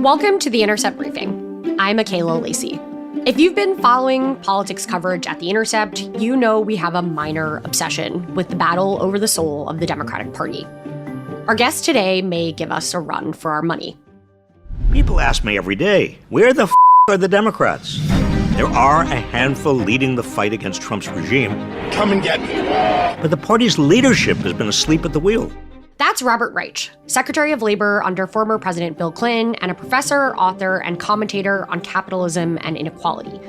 Welcome to the Intercept Briefing. I'm Akela Lacy. If you've been following politics coverage at The Intercept, you know we have a minor obsession with the battle over the soul of the Democratic Party. Our guest today may give us a run for our money. People ask me every day, where the are the Democrats? There are a handful leading the fight against Trump's regime. Come and get me. But the party's leadership has been asleep at the wheel. That's Robert Reich, Secretary of Labor under former President Bill Clinton and a professor, author, and commentator on capitalism and inequality.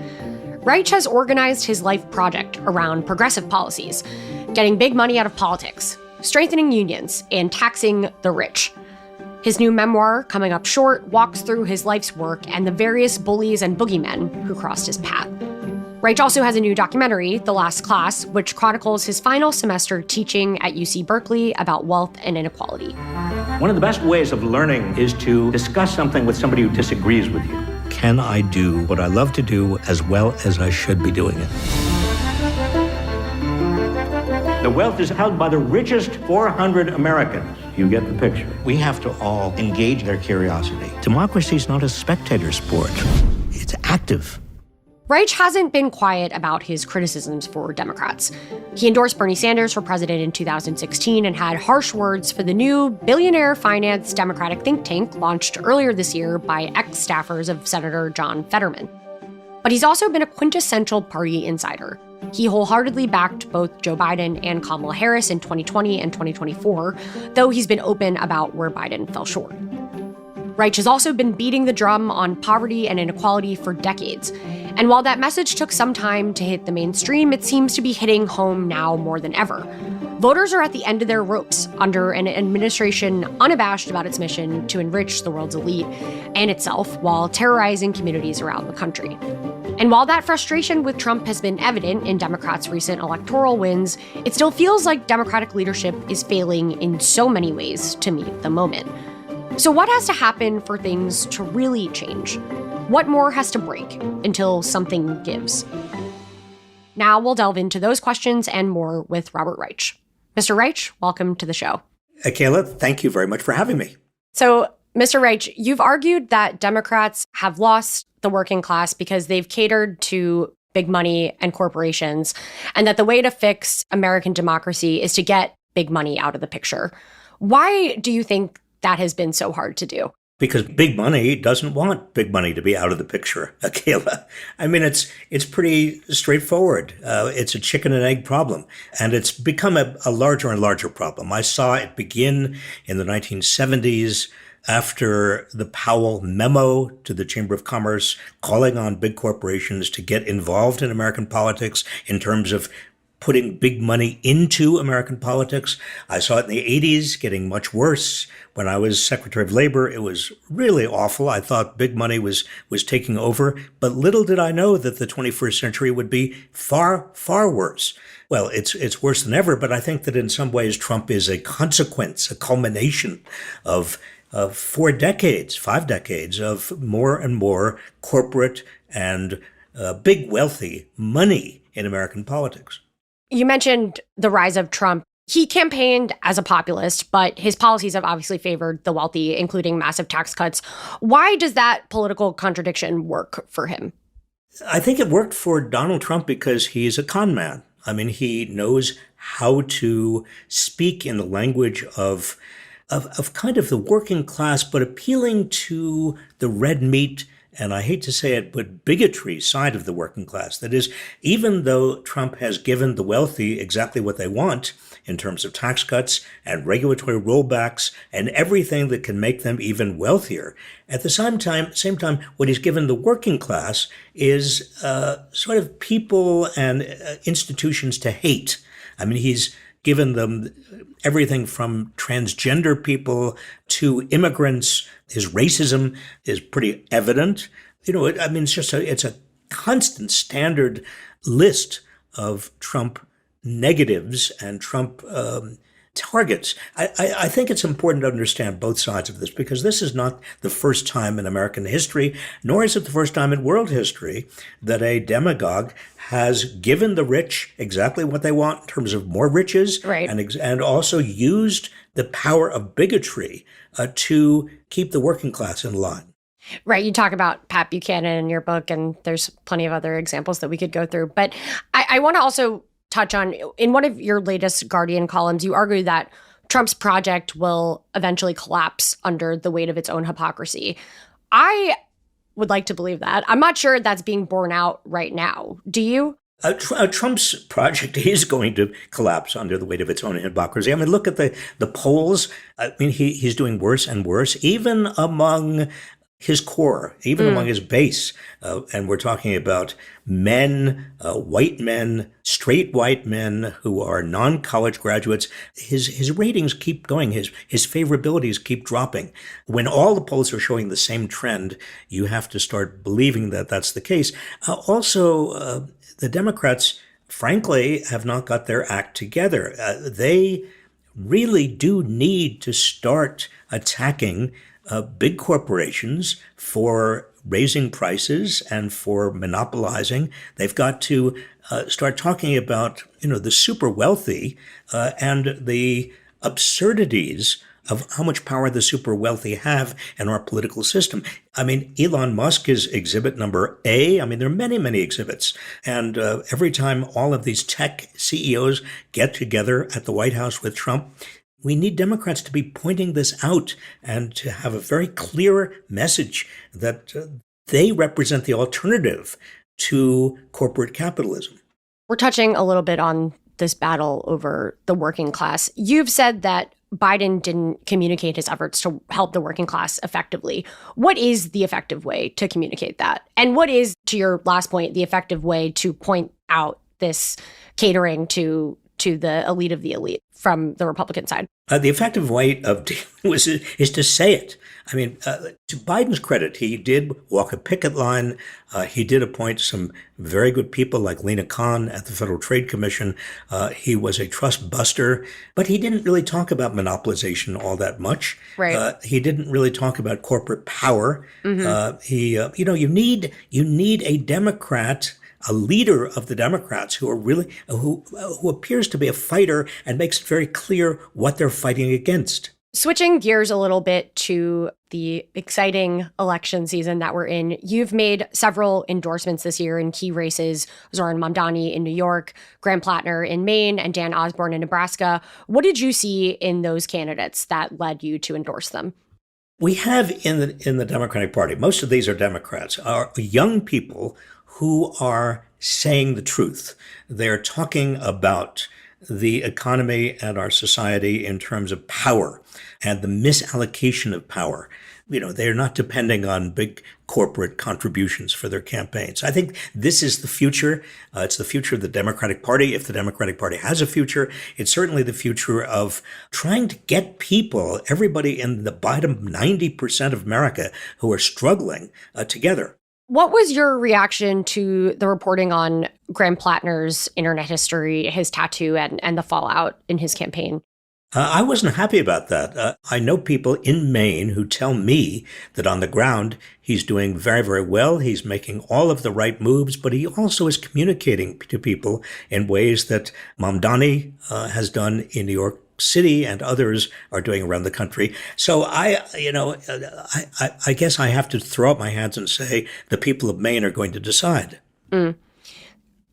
Reich has organized his life project around progressive policies, getting big money out of politics, strengthening unions, and taxing the rich. His new memoir, Coming Up Short, walks through his life's work and the various bullies and boogeymen who crossed his path. Reich also has a new documentary, The Last Class, which chronicles his final semester teaching at UC Berkeley about wealth and inequality. One of the best ways of learning is to discuss something with somebody who disagrees with you. Can I do what I love to do as well as I should be doing it? The wealth is held by the richest 400 Americans. You get the picture. We have to all engage their curiosity. Democracy is not a spectator sport. It's active. Reich hasn't been quiet about his criticisms for Democrats. He endorsed Bernie Sanders for president in 2016 and had harsh words for the new billionaire-financed Democratic think tank launched earlier this year by ex-staffers of Senator John Fetterman. But he's also been a quintessential party insider. He wholeheartedly backed both Joe Biden and Kamala Harris in 2020 and 2024, though he's been open about where Biden fell short. Reich has also been beating the drum on poverty and inequality for decades. And while that message took some time to hit the mainstream, it seems to be hitting home now more than ever. Voters are at the end of their ropes under an administration unabashed about its mission to enrich the world's elite and itself while terrorizing communities around the country. And while that frustration with Trump has been evident in Democrats' recent electoral wins, it still feels like Democratic leadership is failing in so many ways to meet the moment. So what has to happen for things to really change? What more has to break until something gives? Now we'll delve into those questions and more with Robert Reich. Mr. Reich, welcome to the show. Akela, thank you very much for having me. So, Mr. Reich, you've argued that Democrats have lost the working class because they've catered to big money and corporations, and that the way to fix American democracy is to get big money out of the picture. Why do you think that has been so hard to do? Because big money doesn't want big money to be out of the picture, Akela. I mean, it's pretty straightforward. It's a chicken and egg problem, and it's become a larger and larger problem. I saw it begin in the 1970s after the Powell memo to the Chamber of Commerce calling on big corporations to get involved in American politics in terms of putting big money into American politics. I saw it in the 80s getting much worse. When I was Secretary of Labor, it was really awful. I thought big money was taking over, but little did I know that the 21st century would be far, far worse. Well, it's worse than ever, but I think that in some ways Trump is a consequence, a culmination of 5 decades of more and more corporate and big wealthy money in American politics. You mentioned the rise of Trump. He campaigned as a populist, but his policies have obviously favored the wealthy, including massive tax cuts. Why does that political contradiction work for him? I think it worked for Donald Trump because he's a con man. I mean, he knows how to speak in the language of kind of the working class, but appealing to the red meat, and I hate to say it, but bigotry side of the working class. That is, even though Trump has given the wealthy exactly what they want in terms of tax cuts and regulatory rollbacks and everything that can make them even wealthier, at the same time, what he's given the working class is sort of people and institutions to hate. I mean, he's given them everything from transgender people to immigrants. His racism is pretty evident. You know, I mean, it's a constant standard list of Trump negatives and Trump targets. I think it's important to understand both sides of this, because this is not the first time in American history, nor is it the first time in world history, that a demagogue has given the rich exactly what they want in terms of more riches, right, and also used the power of bigotry to keep the working class in line. Right. You talk about Pat Buchanan in your book, and there's plenty of other examples that we could go through. But I want to also touch on, in one of your latest Guardian columns, you argue that Trump's project will eventually collapse under the weight of its own hypocrisy. I would like to believe that. I'm not sure that's being borne out right now. Do you? Trump's project is going to collapse under the weight of its own hypocrisy. I mean, look at the polls. I mean, he's doing worse and worse, even among his core, even among his base. And we're talking about men, white men, straight white men who are non-college graduates. His ratings keep going. His favorabilities keep dropping. When all the polls are showing the same trend, you have to start believing that that's the case. Also, the Democrats, frankly, have not got their act together. They really do need to start attacking big corporations for raising prices and for monopolizing. They've got to start talking about, the super wealthy and the absurdities of how much power the super wealthy have in our political system. I mean, Elon Musk is exhibit number A. I mean, there are many, many exhibits. And every time all of these tech CEOs get together at the White House with Trump, we need Democrats to be pointing this out and to have a very clear message that they represent the alternative to corporate capitalism. We're touching a little bit on this battle over the working class. You've said that Biden didn't communicate his efforts to help the working class effectively. What is the effective way to communicate that? And what is, to your last point, the effective way to point out this catering to the elite of the elite from the Republican side? The effective way of dealing with it is to say it. I mean, to Biden's credit, he did walk a picket line. He did appoint some very good people like Lena Khan at the Federal Trade Commission. He was a trust buster, but he didn't really talk about monopolization all that much. Right. He didn't really talk about corporate power. You need a Democrat, a leader of the Democrats who are really, who appears to be a fighter and makes it very clear what they're fighting against. Switching gears a little bit to the exciting election season that we're in, you've made several endorsements this year in key races: Zoran Mamdani in New York, Graham Plattner in Maine, and Dan Osborne in Nebraska. What did you see in those candidates that led you to endorse them? We have in the Democratic Party, most of these are Democrats, are young people who are saying the truth. They're talking about the economy and our society in terms of power and the misallocation of power. They're not depending on big corporate contributions for their campaigns. I think this is the future. It's the future of the Democratic Party. If the Democratic Party has a future, it's certainly the future of trying to get people, everybody in the bottom 90% of America who are struggling, together. What was your reaction to the reporting on Graham Plattner's internet history, his tattoo, and the fallout in his campaign? I wasn't happy about that. I know people in Maine who tell me that on the ground, he's doing very, very well. He's making all of the right moves, but he also is communicating to people in ways that Mamdani has done in New York City and others are doing around the country. So I guess I have to throw up my hands and say the people of Maine are going to decide.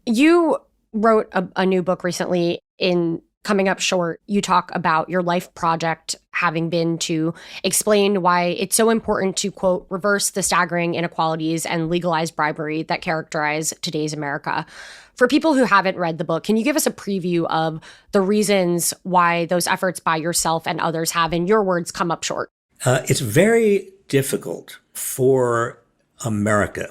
You wrote a new book recently. In Coming Up Short, you talk about your life project having been to explain why it's so important to, quote, reverse the staggering inequalities and legalize bribery that characterize today's America. For people who haven't read the book, can you give us a preview of the reasons why those efforts by yourself and others have, in your words, come up short? It's very difficult for America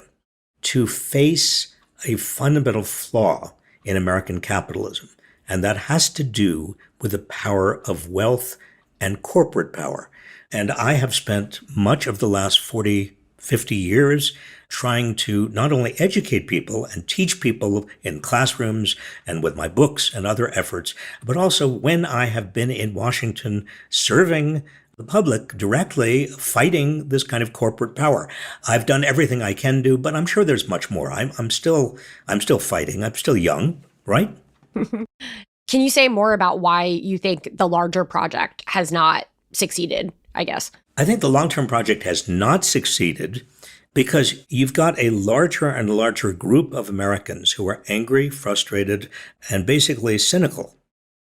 to face a fundamental flaw in American capitalism, and that has to do with the power of wealth and corporate power. And I have spent much of the last 40, 50 years trying to not only educate people and teach people in classrooms and with my books and other efforts, but also when I have been in Washington serving the public directly, fighting this kind of corporate power. I've done everything I can do, but I'm sure there's much more. I'm still fighting. I'm still young, right? Can you say more about why you think the larger project has not succeeded I guess? I think the long-term project has not succeeded because you've got a larger and larger group of Americans who are angry, frustrated, and basically cynical.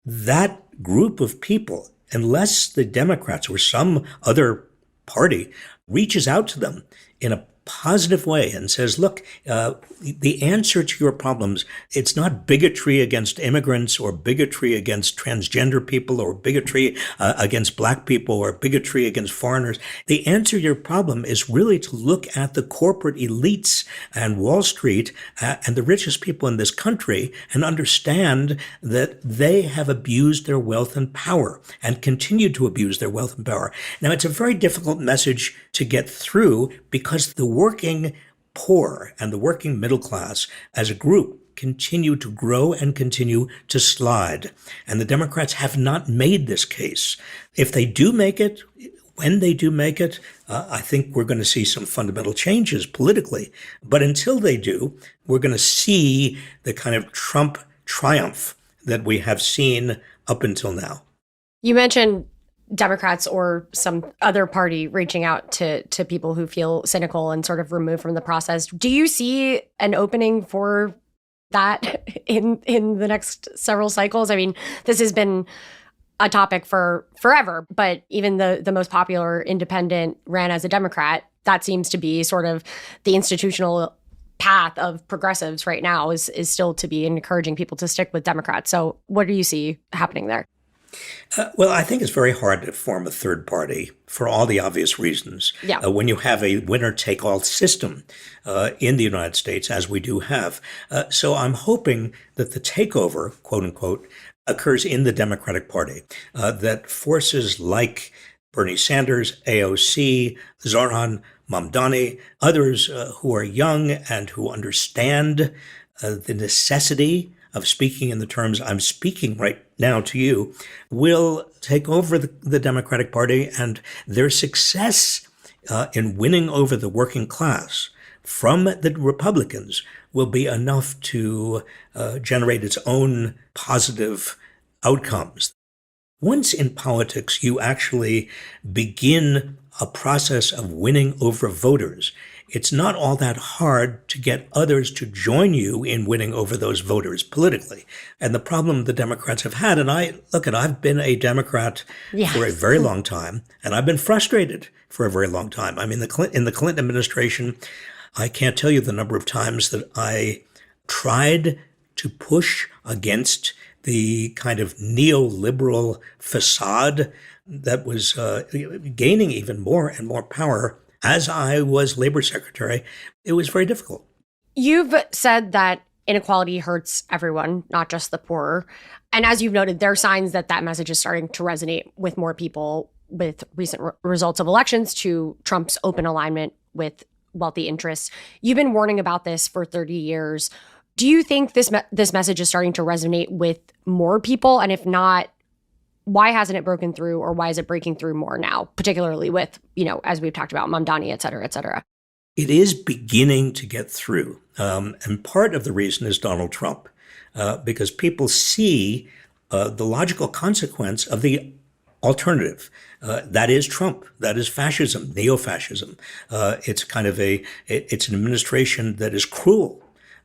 That group of people, unless the Democrats or some other party reaches out to them in a positive way and says, look, the answer to your problems, it's not bigotry against immigrants or bigotry against transgender people or bigotry against black people or bigotry against foreigners. The answer to your problem is really to look at the corporate elites and Wall Street and the richest people in this country and understand that they have abused their wealth and power and continue to abuse their wealth and power. Now, it's a very difficult message to get through because the working poor and the working middle class as a group continue to grow and continue to slide. And the Democrats have not made this case. If they do make it, when they do make it, I think we're going to see some fundamental changes politically. But until they do, we're going to see the kind of Trump triumph that we have seen up until now. You mentioned Democrats or some other party reaching out to people who feel cynical and sort of removed from the process. Do you see an opening for that in the next several cycles? I mean, this has been a topic for forever, but even the most popular independent ran as a Democrat. That seems to be sort of the institutional path of progressives right now is still to be encouraging people to stick with Democrats. So what do you see happening there? Well, I think it's very hard to form a third party for all the obvious reasons. Yeah. When you have a winner-take-all system in the United States, as we do have. So I'm hoping that the takeover, quote unquote, occurs in the Democratic Party, that forces like Bernie Sanders, AOC, Zohran Mamdani, others who are young and who understand the necessity of speaking in the terms I'm speaking right now to you, will take over the Democratic Party, and their success in winning over the working class from the Republicans will be enough to generate its own positive outcomes. Once in politics, you actually begin a process of winning over voters. It's not all that hard to get others to join you in winning over those voters politically. And the problem the Democrats have had, and I've been a Democrat for a very long time, and I've been frustrated for a very long time. I mean, in the Clinton administration, I can't tell you the number of times that I tried to push against the kind of neoliberal facade that was gaining even more and more power. As I was labor secretary, it was very difficult. You've said that inequality hurts everyone, not just the poor. And as you've noted, there are signs that that message is starting to resonate with more people with recent results of elections to Trump's open alignment with wealthy interests. You've been warning about this for 30 years. Do you think this message is starting to resonate with more people? And if not, why hasn't it broken through, or why is it breaking through more now, particularly with, as we've talked about, Mamdani, et cetera, et cetera? It is beginning to get through. And part of the reason is Donald Trump, because people see the logical consequence of the alternative. That is Trump. That is fascism, neo-fascism. It's kind of it's an administration that is cruel.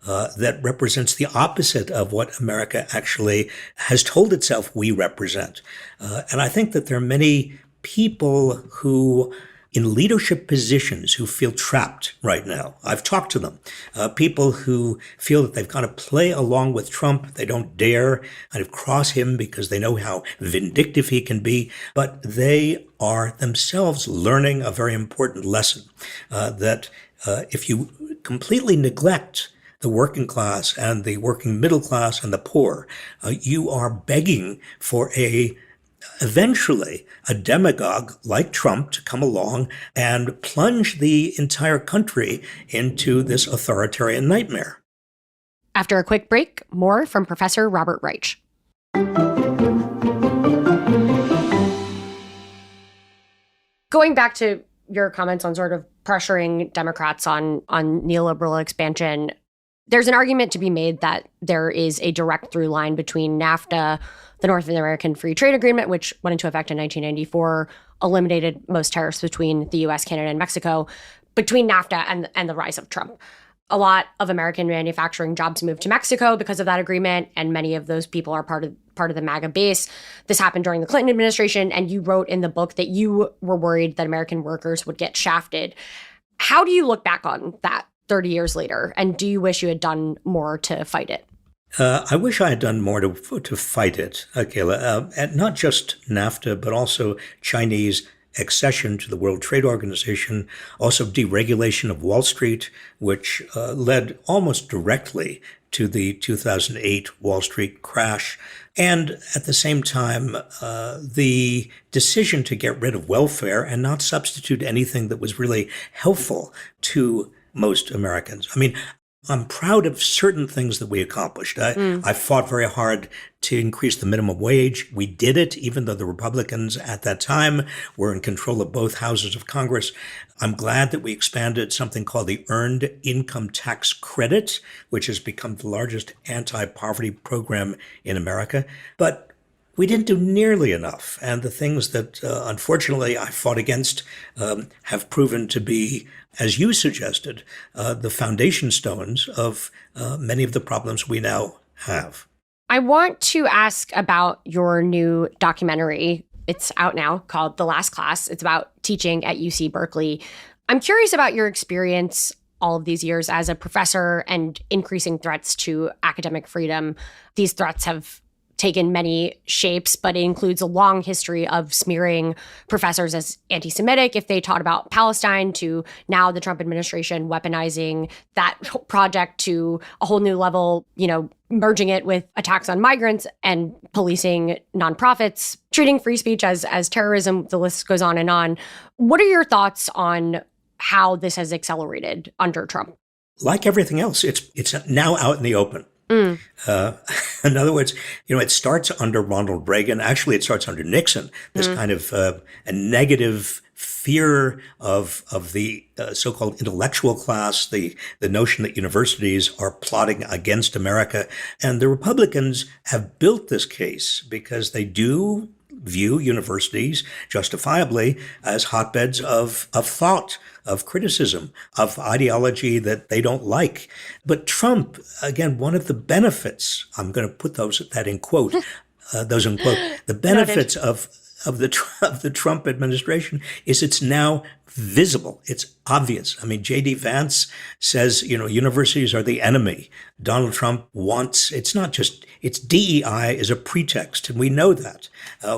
That represents the opposite of what America actually has told itself we represent. And I think that there are many people who, in leadership positions, who feel trapped right now. I've talked to them. People who feel that they've got to play along with Trump. They don't dare kind of cross him because they know how vindictive he can be. But they are themselves learning a very important lesson, that if you completely neglect the working class and the working middle class and the poor, you are begging for eventually a demagogue like Trump to come along and plunge the entire country into this authoritarian nightmare. After a quick break, more from Professor Robert Reich. Going back to your comments on sort of pressuring Democrats on neoliberal expansion, there's an argument to be made that there is a direct through line between NAFTA, the North American Free Trade Agreement, which went into effect in 1994, eliminated most tariffs between the US, Canada, and Mexico between NAFTA and the rise of Trump. A lot of American manufacturing jobs moved to Mexico because of that agreement, and many of those people are part of the MAGA base. This happened during the Clinton administration, and you wrote in the book that you were worried that American workers would get shafted. How do you look back on that 30 years later, and do you wish you had done more to fight it? I wish I had done more to fight it, Akela, and not just NAFTA, but also Chinese accession to the World Trade Organization, also deregulation of Wall Street, which led almost directly to the 2008 Wall Street crash. And at the same time, the decision to get rid of welfare and not substitute anything that was really helpful to most Americans. I mean, I'm proud of certain things that we accomplished. I fought very hard to increase the minimum wage. We did it, even though the Republicans at that time were in control of both houses of Congress. I'm glad that we expanded something called the Earned Income Tax Credit, which has become the largest anti-poverty program in America. But we didn't do nearly enough. And the things that, unfortunately, I fought against have proven to be, as you suggested, the foundation stones of many of the problems we now have. I want to ask about your new documentary. It's out now, called The Last Class. It's about teaching at UC Berkeley. I'm curious about your experience all of these years as a professor and increasing threats to academic freedom. These threats have taken many shapes, but it includes a long history of smearing professors as anti-Semitic if they taught about Palestine, to now the Trump administration weaponizing that project to a whole new level, merging it with attacks on migrants and policing nonprofits, treating free speech as terrorism. The list goes on and on. What are your thoughts on how this has accelerated under Trump? Like everything else, it's now out in the open. In other words, it starts under Ronald Reagan. Actually, it starts under Nixon. This kind of a negative fear of the so-called intellectual class, the notion that universities are plotting against America. And the Republicans have built this case because they do view universities justifiably as hotbeds of thought, of criticism, of ideology that they don't like. But Trump, again, one of the benefits, I'm going to put those in quote, the benefits of the Trump administration is it's now visible. It's obvious. I mean, J.D. Vance says, universities are the enemy. Donald Trump wants, it's DEI is a pretext. And we know that.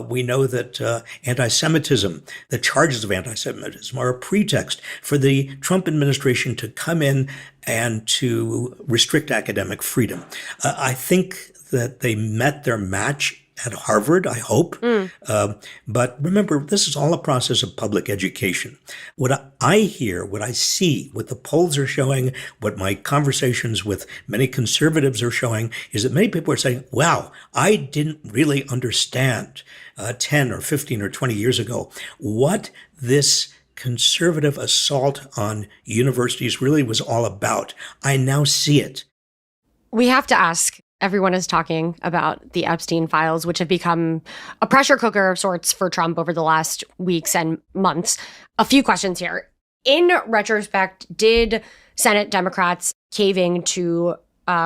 We know that anti-Semitism, the charges of anti-Semitism are a pretext for the Trump administration to come in and to restrict academic freedom. I think that they met their match at Harvard, I hope. But remember, this is all a process of public education. What I hear, what I see, what the polls are showing, what my conversations with many conservatives are showing is that many people are saying, wow, I didn't really understand 10 or 15 or 20 years ago what this conservative assault on universities really was all about. I now see it. We have to ask. Everyone is talking about the Epstein files, which have become a pressure cooker of sorts for Trump over the last weeks and months. A few questions here. In retrospect, did Senate Democrats caving to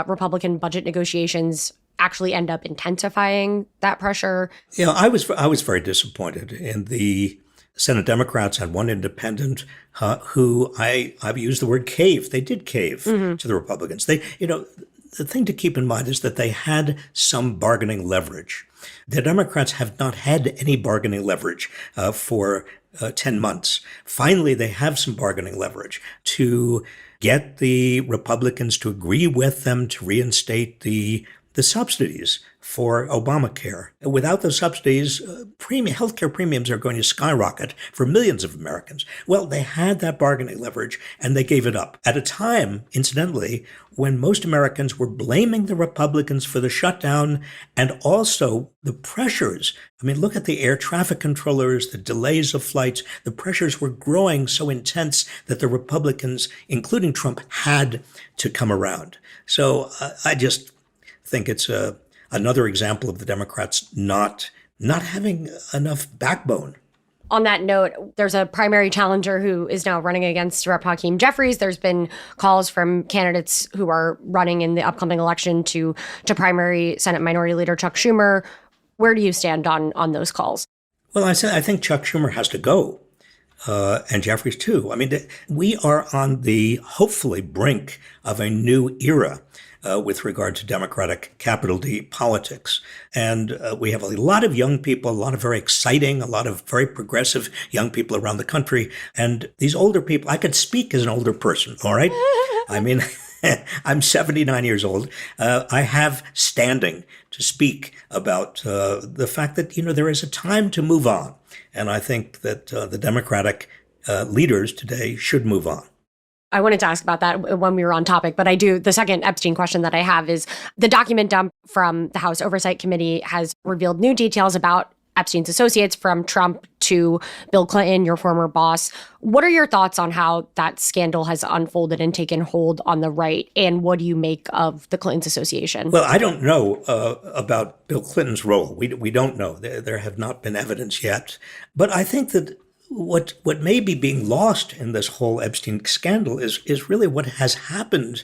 Republican budget negotiations actually end up intensifying that pressure? I was very disappointed in the Senate Democrats. Had one independent who I've used the word cave. They did cave to the Republicans. The thing to keep in mind is that they had some bargaining leverage. The Democrats have not had any bargaining leverage for 10 months. Finally, they have some bargaining leverage to get the Republicans to agree with them to reinstate the subsidies for Obamacare. Without those subsidies, healthcare premiums are going to skyrocket for millions of Americans. Well, they had that bargaining leverage and they gave it up at a time, incidentally, when most Americans were blaming the Republicans for the shutdown and also the pressures. I mean, look at the air traffic controllers, the delays of flights. The pressures were growing so intense that the Republicans, including Trump, had to come around. So I just think it's another example of the Democrats not having enough backbone. On that note, there's a primary challenger who is now running against Rep. Hakeem Jeffries. There's been calls from candidates who are running in the upcoming election to primary Senate Minority Leader Chuck Schumer. Where do you stand on those calls? Well, I think Chuck Schumer has to go, and Jeffries too. I mean, we are on the hopefully brink of a new era with regard to Democratic capital D politics. And we have a lot of young people, a lot of very exciting, a lot of very progressive young people around the country. And these older people, I could speak as an older person, all right? I mean, I'm 79 years old. I have standing to speak about the fact that, there is a time to move on. And I think that the Democratic leaders today should move on. I wanted to ask about that when we were on topic, but the second Epstein question that I have is the document dump from the House Oversight Committee has revealed new details about Epstein's associates from Trump to Bill Clinton, your former boss. What are your thoughts on how that scandal has unfolded and taken hold on the right? And what do you make of the Clintons association? Well, I don't know about Bill Clinton's role. We don't know. There have not been evidence yet. But I think that what may be being lost in this whole Epstein scandal is really what has happened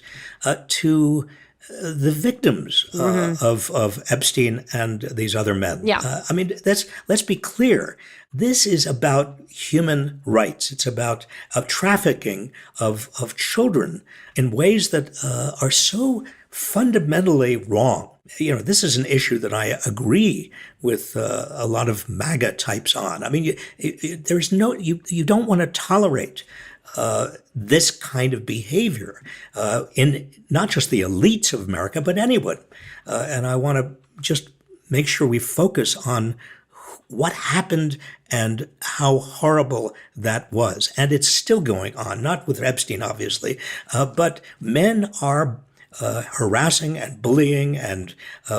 to the victims of Epstein and these other men. Yeah. I mean, let's be clear. This is about human rights. It's about trafficking of children in ways that are so fundamentally wrong. This is an issue that I agree with a lot of MAGA types on. I mean, you don't want to tolerate this kind of behavior in not just the elites of America, but anyone. And I want to just make sure we focus on what happened and how horrible that was. And it's still going on, not with Epstein, obviously, but men are harassing and bullying and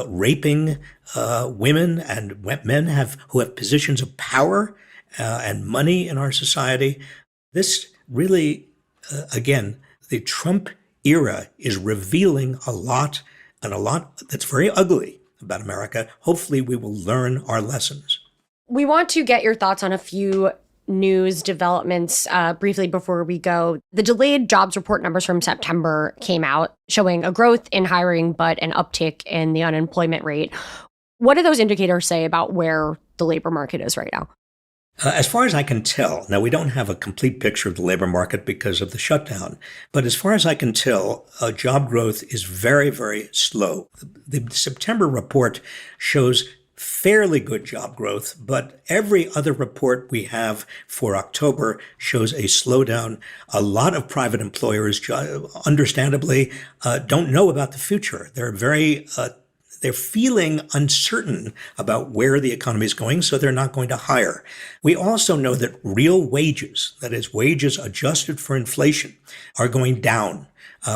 raping women and men who have positions of power and money in our society. This really, again, the Trump era is revealing a lot that's very ugly about America. Hopefully we will learn our lessons. We want to get your thoughts on a few news developments briefly before we go. The delayed jobs report numbers from September came out showing a growth in hiring, but an uptick in the unemployment rate. What do those indicators say about where the labor market is right now? As far as I can tell, now we don't have a complete picture of the labor market because of the shutdown, but as far as I can tell, job growth is very, very slow. The September report shows fairly good job growth, but every other report we have for October shows a slowdown. A lot of private employers, understandably, don't know about the future. They're feeling uncertain about where the economy is going, so they're not going to hire. We also know that real wages, that is, wages adjusted for inflation, are going down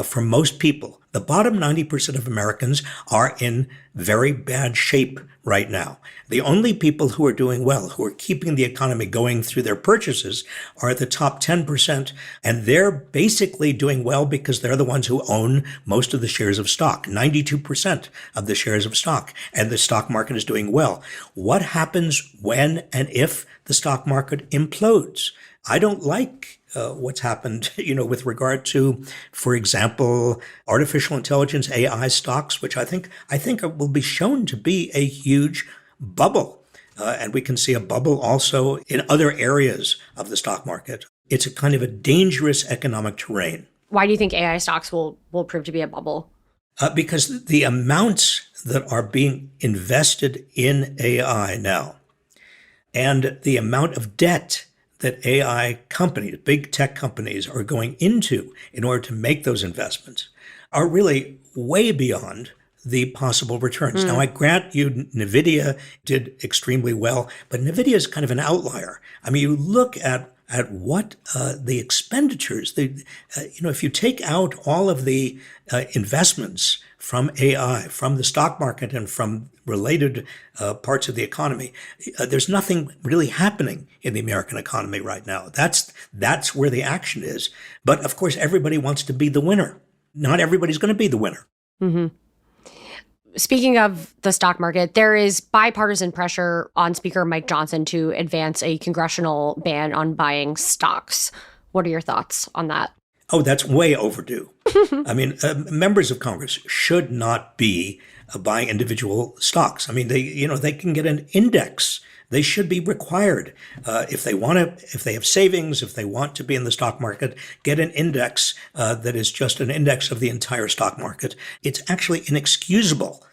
for most people. The bottom 90% of Americans are in very bad shape right now. The only people who are doing well, who are keeping the economy going through their purchases, are the top 10%. And they're basically doing well because they're the ones who own most of the shares of stock, 92% of the shares of stock. And the stock market is doing well. What happens when and if the stock market implodes? I don't like what's happened, with regard to, for example, artificial intelligence, AI stocks, which I think will be shown to be a huge bubble. And we can see a bubble also in other areas of the stock market. It's a kind of a dangerous economic terrain. Why do you think AI stocks will prove to be a bubble? Because the amounts that are being invested in AI now and the amount of debt that AI companies, big tech companies, are going into in order to make those investments are really way beyond the possible returns. Now, I grant you NVIDIA did extremely well, but NVIDIA is kind of an outlier. I mean, you look at what the expenditures, if you take out all of the investments from AI, from the stock market, and from related parts of the economy, there's nothing really happening in the American economy right now. That's where the action is. But of course, everybody wants to be the winner. Not everybody's going to be the winner. Mm-hmm. Speaking of the stock market, there is bipartisan pressure on Speaker Mike Johnson to advance a congressional ban on buying stocks. What are your thoughts on that? Oh, that's way overdue. I mean, members of Congress should not be buying individual stocks. I mean, they can get an index. They should be required if they have savings, if they want to be in the stock market, get an index that is just an index of the entire stock market. It's actually inexcusable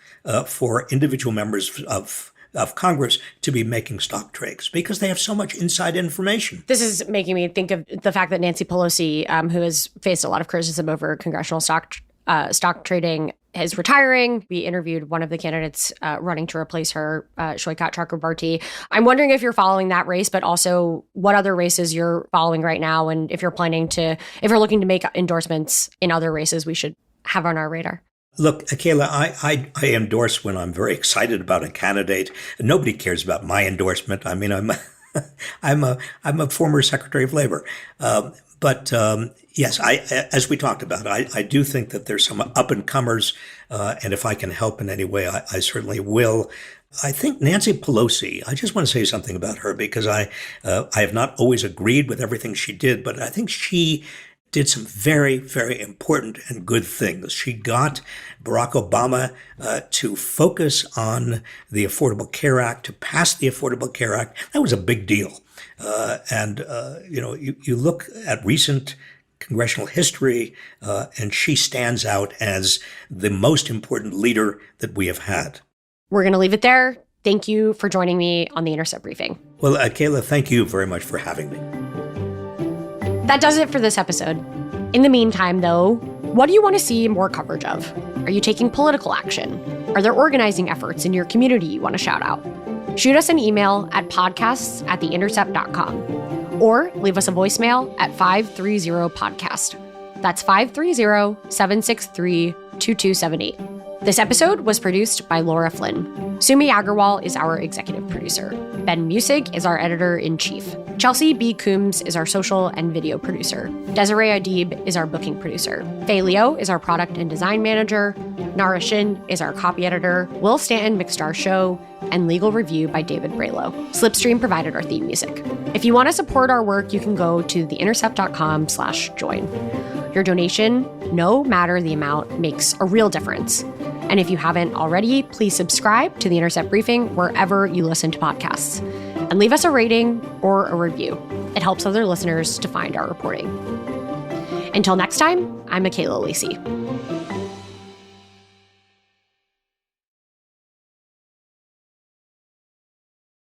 for individual members of Congress to be making stock trades because they have so much inside information. This is making me think of the fact that Nancy Pelosi, who has faced a lot of criticism over congressional stock trading, is retiring. We interviewed one of the candidates running to replace her, Shoykat Chakrabarti. I'm wondering if you're following that race, but also what other races you're following right now, and if you're looking to make endorsements in other races we should have on our radar. Look, Akela, I endorse when I'm very excited about a candidate. Nobody cares about my endorsement. I mean, I'm a former Secretary of Labor. But yes, as we talked about, I do think that there's some up-and-comers, and if I can help in any way, I certainly will. I think Nancy Pelosi, I just want to say something about her because I have not always agreed with everything she did, but I think she did some very, very important and good things. She got Barack Obama to focus on the Affordable Care Act, to pass the Affordable Care Act. That was a big deal. You look at recent congressional history, and she stands out as the most important leader that we have had. We're going to leave it there. Thank you for joining me on the Intercept Briefing. Well, Akela, thank you very much for having me. That does it for this episode. In the meantime, though, what do you want to see more coverage of? Are you taking political action? Are there organizing efforts in your community you want to shout out? Shoot us an email at podcasts@theintercept.com or leave us a voicemail at 530-PODCAST. That's 530-763-2278. This episode was produced by Laura Flynn. Sumi Agarwal is our executive producer. Ben Music is our editor-in-chief. Chelsea B. Coombs is our social and video producer. Desiree Adib is our booking producer. Faye Leo is our product and design manager. Nara Shin is our copy editor. Will Stanton mixed our show. And legal review by David Braylow. Slipstream provided our theme music. If you want to support our work, you can go to theintercept.com/join. Your donation, no matter the amount, makes a real difference. And if you haven't already, please subscribe to The Intercept Briefing wherever you listen to podcasts. And leave us a rating or a review. It helps other listeners to find our reporting. Until next time, I'm Akela Lacy.